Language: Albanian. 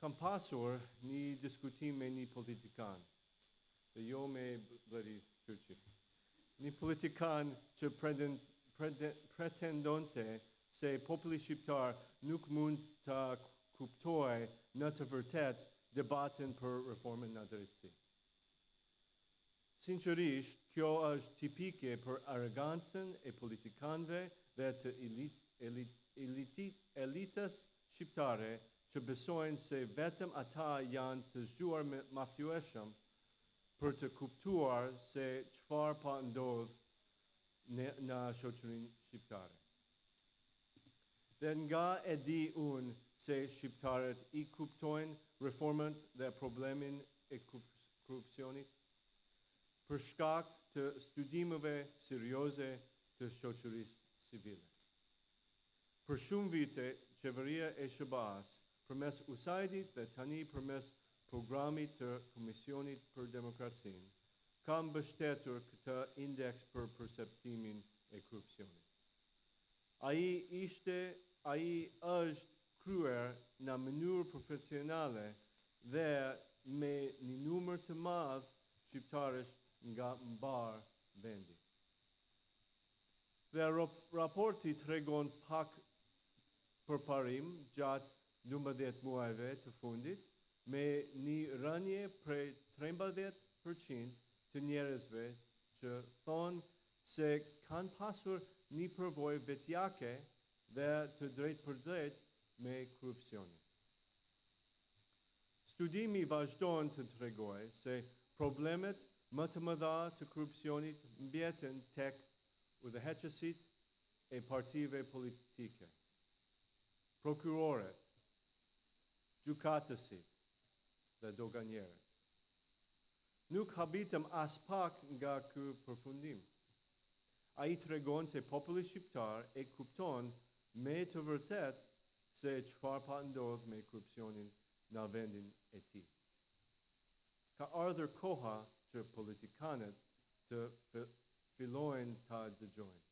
Kam pasur një diskutim me një politikan, dhe jo me Bleri Kyrçi. Një politikan që pretendonte se populli shqiptar nuk mund të kuptoj në të vërtet debatin për reformën në drejtësi. Sinqerisht, kjo është tipike për arogancën e politikanëve dhe të elitës shqiptare që besojnë se vetëm ata janë të zgjuar me mafjueshëm për të kuptuar se çfarë po ndodh në shoqërinë shqiptare. Dhe nga e di unë se shqiptarët i kuptojnë reformën dhe problemin e korrupsionit për shkak të studimeve serioze të shoqërisë civile. Për shumë vite, qeveria e SBA-s përmes USAID-it dhe tani përmes programit të Komisionit për Demokracinë ka mbështetur këtë indeks për perceptimin e korrupsionit. Ai është kryer në mënyrë profesionale dhe me një numër të madh shqiptarësh nga mbar vendi. Dhe raporti tregon pak përparim gjatë 12 muajve të fundit me një rënje prej 13% të njerëzve që thonë se kanë pasur një përvojë vetjake dhe të drejtë për drejtë me korrupsionin. Studimi vazhdon të tregojë se problemet më të mëdha të korrupsionit mbjeten tek udhëheqësit e partive politike, prokurorët, gjykatësit dhe doganierët. Nuk habitëm as pak nga ky përfundim. Ai tregon se populli shqiptar e kupton me të vërtet se çfarë po ndodh me korrupsionin në vendin e tij. Ka ardhur koha që politikanët të fillojnë ta dëgjojnë.